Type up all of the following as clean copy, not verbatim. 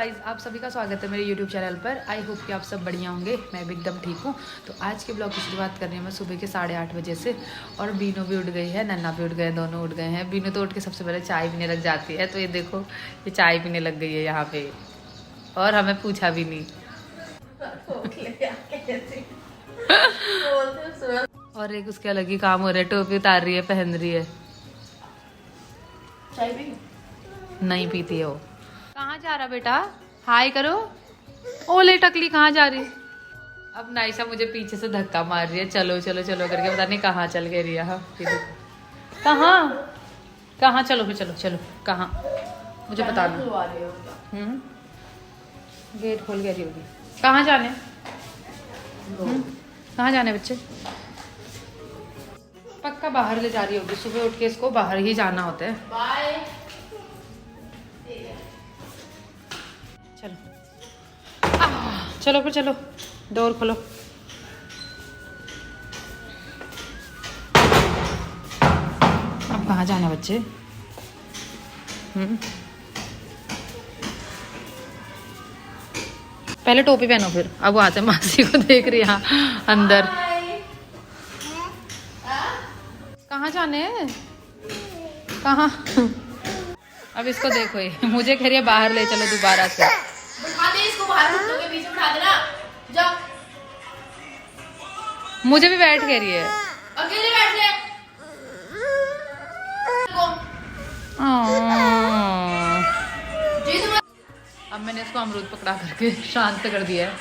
Guys, आप सभी का स्वागत है मेरे YouTube चैनल पर। आई होप कि आप सब बढ़िया होंगे। मैं भी एकदम ठीक हूँ। तो आज के ब्लॉग की शुरुआत कर रही हूँ मैं सुबह के 8:30 बजे से। और बीनू भी उठ गई है, नन्ना भी उठ गए, दोनों उठ गए हैं। बीनू तो उठ के सबसे पहले चाय पीने लग जाती है। तो ये देखो, ये चाय पीने लग गई है यहाँ पे, और हमें पूछा भी नहीं। और एक उसके अलग ही काम हो रहा है, टोपी उतार रही है, पहन रही है। चाय पी? नहीं पीती है वो। कहाँ जा रहा बेटा? हाय करो। ओले टकली कहाँ जा रही? अब नाइशा मुझे पीछे से धक्का मार रही है, चलो चलो चलो करके, पता नहीं कहाँ चल गई रिया। कहाँ कहाँ? चलो फिर, चलो चलो, कहाँ मुझे बता दो। गेट खोल गई होगी। कहाँ जाने? कहाँ जाने बच्चे? पक्का बाहर ले जा रही होगी। सुबह उठ के इसको बाहर ही जाना होता है। बाय। चलो चलो फिर, चलो डोर खोलो। अब कहाँ जाना बच्चे? पहले टोपी पहनो, फिर अब वहां से मासी को देख रही है अंदर। कहाँ जाने? कहाँ? अब इसको देखो, ये मुझे कह रही है बाहर ले चलो दोबारा से। बिठा दे इसको बाहर, कुत्तों के बीच में बिठा देना। जाओ। मुझे भी बैठ कह रही है। अकेले बैठ ले। जी तुम। अब मैंने इसको अमरूद पकड़ा करके शांत कर दिया है।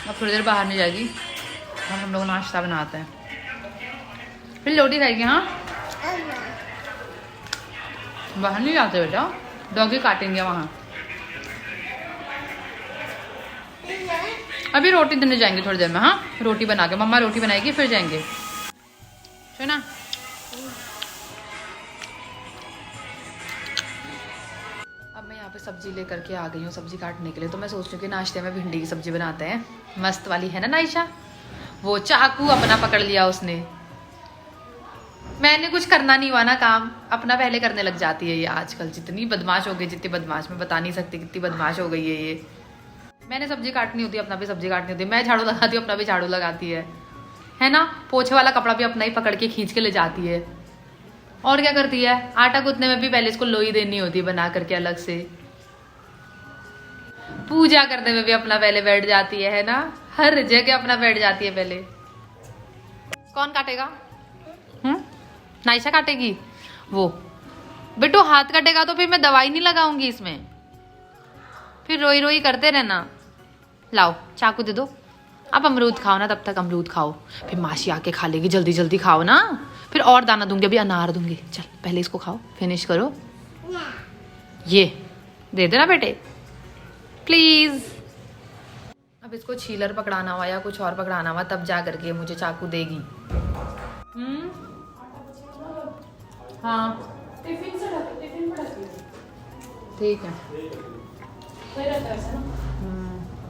अब थोड़ी देर बाहर नहीं जाएगी और हम लोग नाश्ता बनाते हैं, फिर रोटी खाएगी। हाँ, बाहर नहीं जाते बेटा, डॉगी काटेंगे वहाँ। अभी रोटी देने जाएंगे थोड़ी देर में। हाँ, रोटी बना के मम्मा रोटी बनाएगी, फिर जाएंगे। सुना? अब मैं यहाँ पे सब्जी लेकर के आ गई हूँ सब्जी काटने के लिए। तो मैं सोच रही हूँ कि नाश्ते में भिंडी की सब्जी बनाते हैं। मस्त वाली है ना नाइशा? वो चाकू अपना पकड़ लिया उसने। मैंने कुछ करना नहीं हुआ ना काम, अपना पहले करने लग जाती है ये। आजकल जितनी बदमाश हो गई, जितनी बदमाश मैं बता नहीं सकती कितनी बदमाश हो गई है ये। मैंने सब्जी काटनी होती है, अपना भी सब्जी काटनी होती है। मैं झाड़ू लगाती हूँ, अपना भी झाड़ू लगाती है ना? पोछे वाला कपड़ा भी अपना ही पकड़ के खींच के ले जाती है। और क्या करती है? आटा गूंथने में भी पहले इसको लोई देनी होती है बना करके अलग से। पूजा करने में भी अपना पहले बैठ जाती है ना? हर जगह अपना बैठ जाती है पहले। कौन काटेगा? नाइशा काटेगी वो। बेटू हाथ कटेगा तो फिर मैं दवाई नहीं लगाऊंगी इसमें, फिर रोई रोई करते रहना। लाओ चाकू दे दो। अब अमरूद खाओ ना, तब तक अमरूद खाओ, फिर मासी आके खा लेगी। जल्दी जल्दी खाओ ना, फिर और दाना दूंगी, अभी अनार दूंगी। चल पहले इसको खाओ, फिनिश करो। ये दे देना बेटे प्लीज। अब इसको छीलर पकड़ाना हुआ या कुछ और पकड़ाना हुआ तब जा करके मुझे चाकू देगी। हाँ टिफिन से रख, टिफिन में रखिए। ठीक है। सही रहता है ऐसा ना?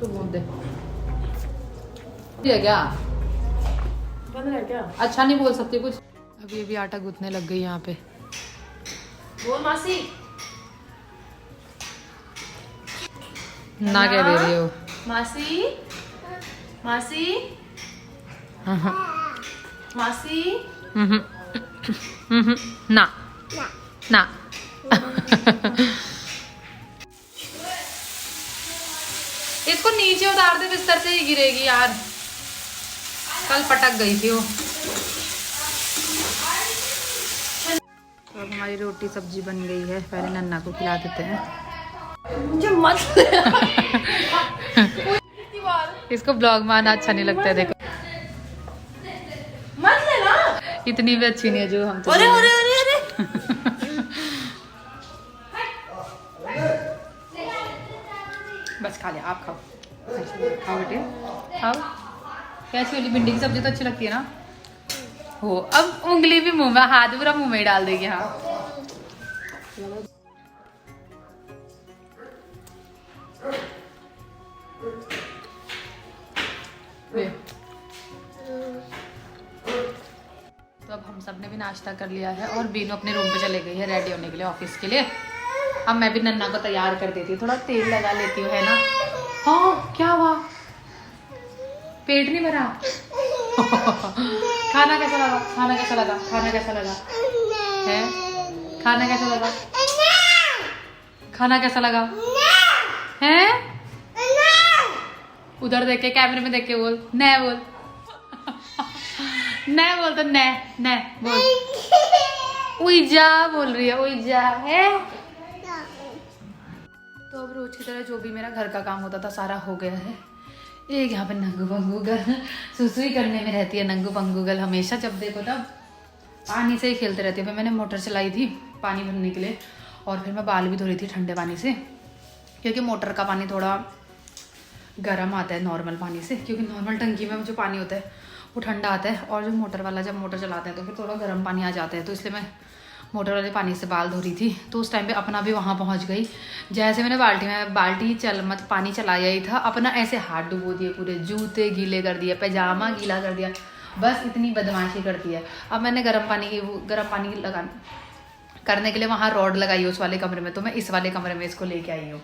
तो बोल दे है क्या? बंद है क्या? अच्छा नहीं बोल सकती कुछ। अभी अभी आटा गूंथने लग गई यहाँ पे। बोल मासी। ना क्या दे रही हो? मासी मासी मासी। ना ना। इसको नीचे उतार दे, बिस्तर से ही गिरेगी यार। कल पटक गई थी वो। तो अब हमारी रोटी सब्जी बन गई है, पहले नन्ना को खिला देते हैं। मुझे मत इसको ब्लॉग में आना अच्छा नहीं लगता है। देखो मत लेना, इतनी भी अच्छी नहीं है जो हम तो। अरे अरे अरे अरे। बस खा लिया, आप खाओ। खाओ बेटे खाओ। कैसी वाली भिंडी की सब्जी तो अच्छी लगती है ना? हो, अब उंगली भी मुंह में, हाथ पूरा मुंह में डाल देगी। हाँ तो अब हम सब ने भी नाश्ता कर लिया है और बीनू अपने रूम पे चले गई है रेडी होने के लिए ऑफिस के लिए। अब मैं भी नन्ना को तैयार कर देती हूँ, थोड़ा तेल लगा लेती हूँ, है ना। हाँ क्या हुआ, पेट नहीं भरा? खाना कैसा लगा, खाना कैसा लगा, खाना कैसा लगा है, खाना कैसा लगा, खाना कैसा लगा है? उधर देख के, कैमरे में देख के बोल, नै बोल। नै बोल तो नै, नै बोल। उइजा बोल रही है, उइजा है। तो अब रोज की तरह जो भी मेरा घर का काम होता था सारा हो गया है। एक यहाँ पे नंगू पंगू गर्ल सुसु ही करने में रहती है। नंगू पंगू गर्ल हमेशा जब देखो तब पानी से ही खेलते रहती है। फिर मैंने मोटर चलाई थी पानी भरने के लिए, और फिर मैं बाल भी धो रही थी ठंडे पानी से, क्योंकि मोटर का पानी थोड़ा गर्म आता है नॉर्मल पानी से, क्योंकि नॉर्मल टंकी में जो पानी होता है वो ठंडा आता है, और जो मोटर वाला जब मोटर चलाते हैं तो फिर थोड़ा गर्म पानी आ जाता है। तो इसलिए मैं मोटर वाले पानी से बाल धो रही थी। तो उस टाइम पे अपना भी वहाँ पहुँच गई। जैसे मैंने बाल्टी पानी चलाया ही था, अपना ऐसे हाथ डुबो दिए, पूरे जूते गीले कर दिए, पैजामा गीला कर दिया, बस इतनी बदमाशी करती है। अब मैंने गर्म पानी करने के लिए वहाँ रॉड लगाई है उस वाले कमरे में, तो मैं इस वाले कमरे में इसको लेके आई हूँ।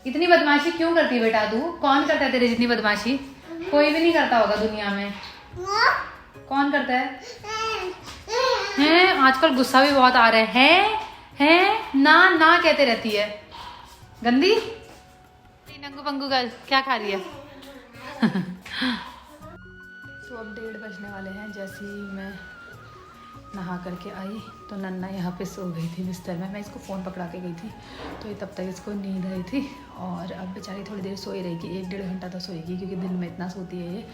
इतनी बदमाशी क्यों करती है बेटा तू? कौन करता है तेरे जितनी बदमाशी? कोई भी नहीं करता होगा दुनिया में। कौन करता है? हैं आजकल गुस्सा भी बहुत आ रहा है। हैं ना ना कहते रहती है, गंदी नंगू पंगू गर्ल क्या खा रही है? तो अब 1:30 बजने वाले हैं। जैसे ही मैं नहा करके आई तो नन्ना यहाँ पे सो गई थी बिस्तर में। मैं इसको फ़ोन पकड़ा के गई थी तो ये तब तक इसको नींद आई थी, और अब बेचारी थोड़ी देर सोई रहेगी, 1-1.5 घंटा तो सोएगी, क्योंकि दिन में इतना सोती है ये।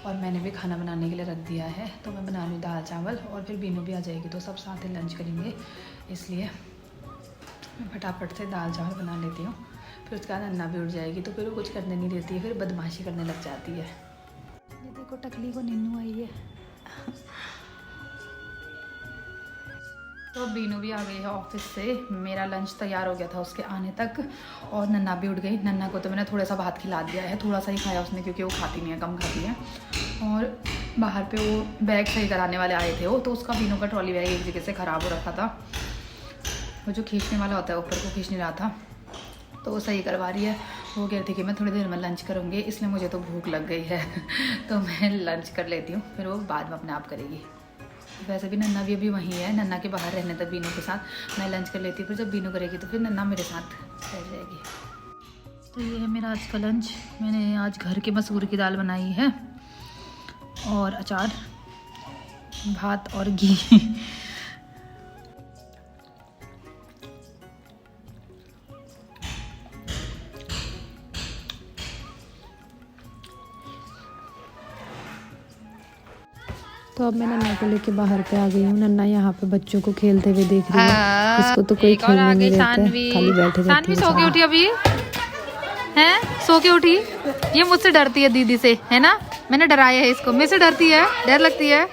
और मैंने भी खाना बनाने के लिए रख दिया है, तो मैं बना लूँ दाल चावल, और फिर बीनू भी आ जाएगी तो सब साथ ही लंच करेंगे। इसलिए मैं फटाफट से दाल चावल बना लेती हूँ। फिर उसके बाद नन्ना भी उठ जाएगी तो फिर वो कुछ करने नहीं देती है, फिर बदमाशी करने लग जाती है। ये देखो टकली को निन्नू आई है। तो बीनू भी आ गई है ऑफिस से। मेरा लंच तैयार हो गया था उसके आने तक, और नन्ना भी उठ गई। नन्ना को तो मैंने थोड़ा सा भात खिला दिया है, थोड़ा सा ही खाया उसने, क्योंकि वो खाती नहीं है, कम खाती है। और बाहर पे वो बैग सही कराने वाले आए थे वो, तो उसका बीनू का ट्रॉली बैग एक जगह से ख़राब हो रखा था। वो जो खींचने वाला होता है ऊपर को खींच नहीं रहा था, तो वो सही करवा रही है। वो कह रही थी कि मैं थोड़ी देर में लंच करूँगी, इसलिए मुझे तो भूख लग गई है तो मैं लंच कर लेती हूँ, फिर वो बाद में अपने आप करेगी। वैसे भी नन्ना भी अभी वहीं है, नन्ना के बाहर रहने तक बीनू के साथ मैं लंच कर लेती हूँ, फिर जब बीनू करेगी तो फिर नन्ना मेरे साथ रह जाएगी। तो ये है मेरा आज का लंच। मैंने आज घर के मसूर की दाल बनाई है, और अचार, भात और घी। तो अब मैं नन्ना को लेके बाहर पे आ गई हूँ। नन्ना यहाँ पे बच्चों को खेलते हुए देख रही है। इसको तो कोई खेलने नहीं देता है, खाली बैठे रहती है। सो के उठी अभी हैं, सो के उठी। ये मुझसे डरती है दीदी से, है ना। मैंने डराया है इसको, मेरे से डरती है, डर लगती है।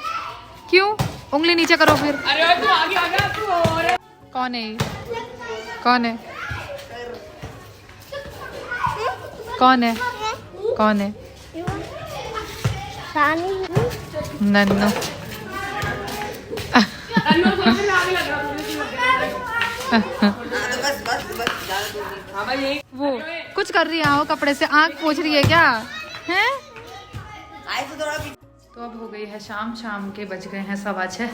क्यों? उंगली नीचे करो फिर। अरे तू आगे आ गया तू। और कौन है? कौन है? कौन है? कौन है? नन्नू। वो कुछ कर रही है, आओ कपड़े से आंख पोंछ रही है क्या है? तो अब हो गई है शाम के बज गए हैं 6:15,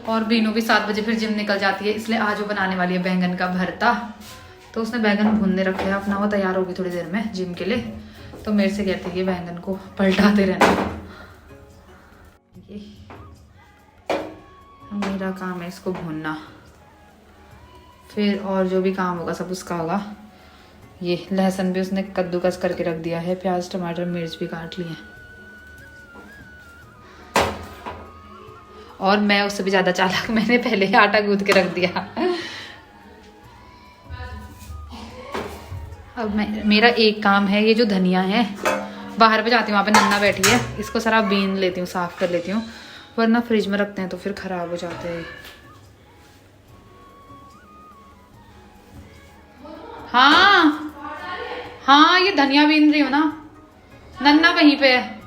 और बीनू भी 7 बजे फिर जिम निकल जाती है, इसलिए आज वो बनाने वाली है बैंगन का भरता। तो उसने बैंगन भूनने रखे है अपना, वो तैयार होगी थोड़ी देर में जिम के लिए। तो मेरे से कहती है कि बैंगन को पलटाते रहना। ये मेरा काम है इसको भूनना, फिर और जो भी काम होगा सब उसका होगा। ये लहसुन भी उसने कद्दूकस करके रख दिया है, प्याज टमाटर मिर्च भी काट लिए। और मैं उससे भी ज़्यादा चालाक, मैंने पहले ही आटा गूंथ के रख दिया। अब मेरा एक काम है, ये जो धनिया है बाहर पे जाती हूँ, वहाँ पे नन्ना बैठी है, इसको सारा बीन लेती हूँ, साफ कर लेती हूँ, वरना फ्रिज में रखते हैं तो फिर खराब हो जाते हैं। हाँ हाँ, ये धनिया बीन रही हूँ ना, नन्ना वहीं पे है।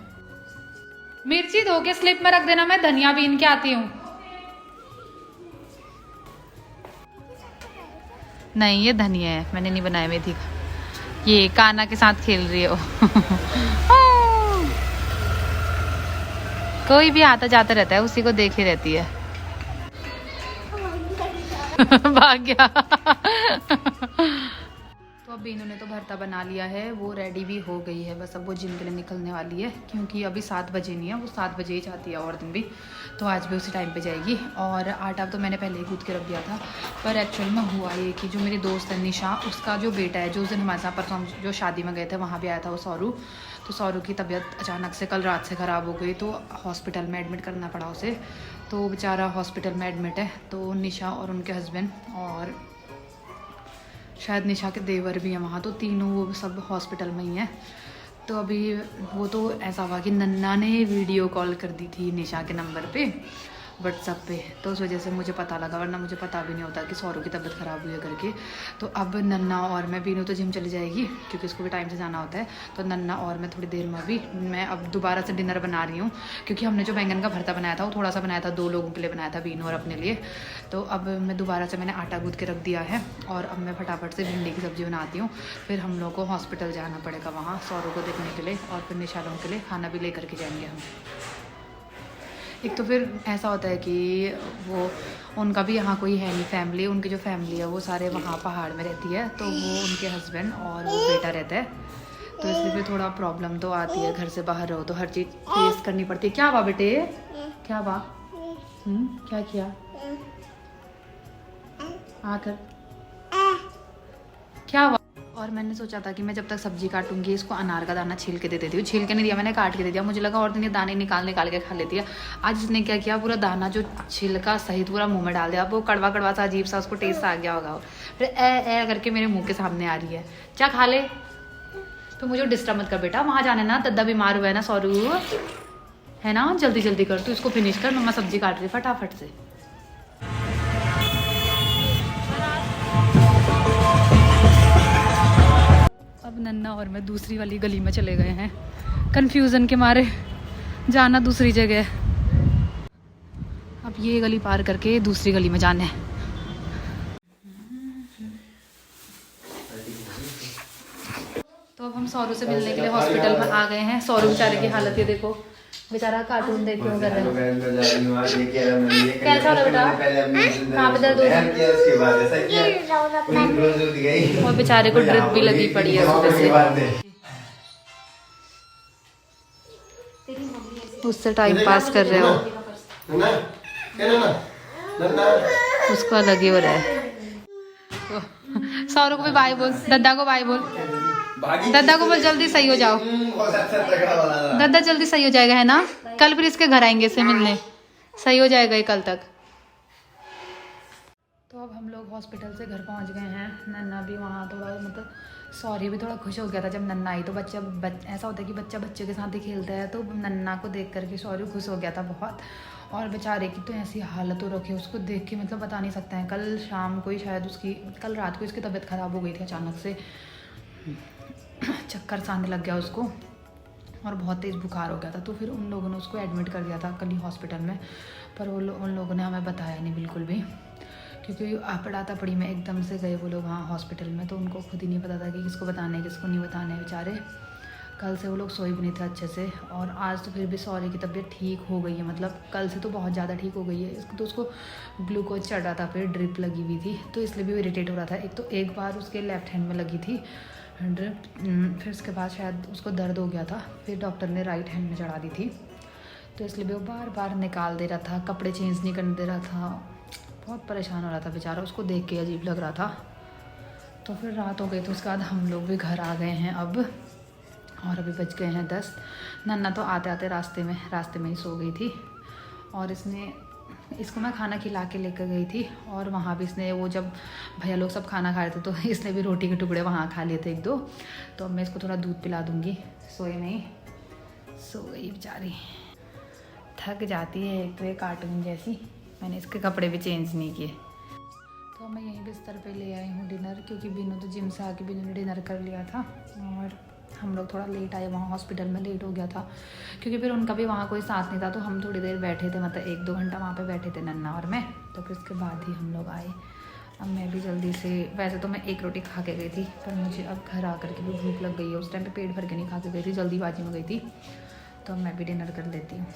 मिर्ची धो के स्लिप में रख देना, मैं धनिया बीन के आती हूँ। नहीं ये धनिया है, मैंने नहीं बनाया मेथी का। ये काना के साथ खेल रही हो। कोई भी आता जाता रहता है, उसी को देख ही रहती है। भाग गया। तो अब बीनू ने तो भरता बना लिया है, वो रेडी भी हो गई है, बस अब वो जिम के लिए निकलने वाली है, क्योंकि अभी 7 बजे नहीं है, वो 7 बजे ही जाती है और दिन भी, तो आज भी उसी टाइम पे जाएगी। और आटा तो मैंने पहले ही गूँथ के रख दिया था, पर एक्चुअल में हुआ ये कि जो मेरी दोस्त है निशा, उसका जो बेटा है, जो उस दिन हमारे साथ परसों जो शादी में गए थे वहाँ भी आया था वो सौरू, तो सौरू की तबीयत अचानक से कल रात से ख़राब हो गई, तो हॉस्पिटल में एडमिट करना पड़ा उसे। तो बेचारा हॉस्पिटल में एडमिट है। तो निशा और उनके हस्बैंड और शायद निशा के देवर भी हैं वहाँ, तो तीनों वो सब हॉस्पिटल में ही हैं। तो अभी वो तो ऐसा हुआ कि नन्ना ने वीडियो कॉल कर दी थी निशा के नंबर पे, व्हाट्सएप पे, तो उस वजह से मुझे पता लगा, वरना मुझे पता भी नहीं होता कि सौरू की तबीयत ख़राब हुई है करके। तो अब नन्ना और मैं, बीनू तो जिम चली जाएगी क्योंकि उसको भी टाइम से जाना होता है, तो नन्ना और मैं थोड़ी देर में अभी मैं अब दोबारा से डिनर बना रही हूँ, क्योंकि हमने जो बैंगन का भरता बनाया था वो थोड़ा सा बनाया था, 2 लोगों के लिए बनाया था, बीनू और अपने लिए। तो अब मैं दोबारा से मैंने आटा गूँथ के रख दिया है, और अब मैं फटाफट से भिंडी की सब्ज़ी बनाती हूँ। फिर हम लोग को हॉस्पिटल जाना पड़ेगा वहाँ सौरू को देखने के लिए, और फिर निशा लोगों के लिए खाना भी लेकर के जाएंगे हम। एक तो फिर ऐसा होता है कि वो उनका भी यहाँ कोई है नहीं फैमिली, उनकी जो फैमिली है वो सारे वहाँ पहाड़ में रहती है, तो वो उनके हस्बैंड और वो बेटा रहता है, तो इसलिए फिर थोड़ा प्रॉब्लम तो आती है, घर से बाहर रहो तो हर चीज़ फेस करनी पड़ती है। क्या हुआ बेटे, क्या हुआ? क्या किया आकर, क्या हुआ? और मैंने सोचा था कि मैं जब तक सब्जी काटूंगी इसको अनार का दाना छील के दे देती हूँ, छील के नहीं दिया मैंने, काट के दे दिया। मुझे लगा और दिन ये दाने निकाल के खा लेती है। आज इसने क्या किया, पूरा दाना जो छिलका सहित पूरा मुंह में डाल दिया। अब वो कड़वा कड़वा सा अजीब सा उसको टेस्ट आ गया होगा, फिर ए करके मेरे मुंह के सामने आ रही है, क्या खा ले। तो मुझे डिस्टर्ब मत कर बेटा, वहाँ जाने ना, दद्दा बीमार हुआ है ना सौरू, है ना, जल्दी जल्दी कर, तू इसको फिनिश कर, मम्मा सब्जी काट रही फटाफट से। अब नन्ना और मैं दूसरी वाली गली में चले गए हैं, कंफ्यूजन के मारे, जाना दूसरी जगह। अब ये गली पार करके दूसरी गली में जाना है। तो अब हम सौरू से मिलने के लिए हॉस्पिटल में आ गए हैं। सौरू बेचारे की हालत ये देखो, बेचारा कार्टून देख क्यों कर रहा है। कैसा हो रहा बेटा, कहाँ पे दर्द हो रहा है? और बेचारे को ड्रिप भी लगी पड़ी है सुबह से, उससे टाइम पास कर रहे हो, उसको अलग ही हो रहा है। सौरू को भी बाय बोल, दद्दा को बाय बोल, दद्दा को बोल जल्दी सही हो जाओ, दद्दा जल्दी सही हो जाएगा, है ना, कल फिर इसके घर आएंगे इसे मिलने, सही हो जाएगा ये कल तक। तो अब हम लोग हॉस्पिटल से घर पहुंच गए हैं। नन्ना भी वहाँ थोड़ा मतलब सॉरी भी थोड़ा खुश हो गया था जब नन्ना आई, तो ऐसा होता है कि बच्चा बच्चे के साथ ही खेलता है, तो नन्ना को देख करके सॉरी खुश हो गया था बहुत। और बेचारे की तो ऐसी हालत हो रखी है, उसको देख के मतलब बता नहीं सकते हैं। कल शाम को ही शायद कल रात को इसकी तबीयत ख़राब हो गई थी अचानक से, चक्कर सा आने लग गया उसको और बहुत तेज़ बुखार हो गया था। तो फिर उन लोगों ने उसको एडमिट कर दिया था कल ही हॉस्पिटल में, पर उन लोगों ने हमें बताया नहीं बिल्कुल भी, क्योंकि आपड़ा पड़ी में एकदम से गए वो लोग वहाँ हॉस्पिटल में, तो उनको खुद ही नहीं पता था कि किसको बताना है किसको नहीं बताना है। बेचारे कल से वो लोग सोए भी नहीं थे अच्छे से, और आज तो फिर भी सॉरी की तबीयत ठीक हो गई है, मतलब कल से तो बहुत ज़्यादा ठीक हो गई है। इसको तो उसको ग्लूकोज चढ़ रहा था, फिर ड्रिप लगी हुई थी, तो इसलिए भी वो इरिटेट हो रहा था। एक तो एक बार उसके लेफ्ट हैंड में लगी थी ड्रिप, फिर उसके बाद शायद उसको दर्द हो गया था, फिर डॉक्टर ने राइट हैंड में चढ़ा दी थी, तो इसलिए भी वो बार बार निकाल दे रहा था, कपड़े चेंज नहीं करने दे रहा था, बहुत परेशान हो रहा था बेचारा, उसको देख के अजीब लग रहा था। तो फिर रात हो गई, तो उसके बाद हम लोग भी घर आ गए हैं अब, और अभी बज गए हैं 10। नन्ना तो आते आते रास्ते में ही सो गई थी, और इसको मैं खाना खिला के लेकर गई थी, और वहाँ भी इसने वो जब भैया लोग सब खाना खा रहे थे तो इसने भी रोटी के टुकड़े वहाँ खा लिए थे 1-2, तो अब मैं इसको थोड़ा दूध पिला दूँगी। सोए नहीं, सो गई बेचारी, थक जाती है एक तो ये कार्टून जैसी। मैंने इसके कपड़े भी चेंज नहीं किए। तो मैं यहीं बिस्तर पे ले आई हूँ डिनर, क्योंकि बिनू तो जिम से आके बिनू ने डिनर कर लिया था, और हम लोग थोड़ा लेट आए, वहाँ हॉस्पिटल में लेट हो गया था, क्योंकि फिर उनका भी वहाँ कोई साथ नहीं था, तो हम थोड़ी देर बैठे थे, मतलब 1-2 घंटा वहाँ पे बैठे थे नन्ना और मैं, तो फिर उसके बाद ही हम लोग आए। अब मैं भी जल्दी से, वैसे तो मैं एक रोटी खा के गई थी, पर मुझे अब घर आकर के भी भूख लग गई है। उस टाइम पे पेट भर के नहीं खा के गई थी, जल्दीबाजी में गई थी, तो अब मैं भी डिनर कर लेती हूँ।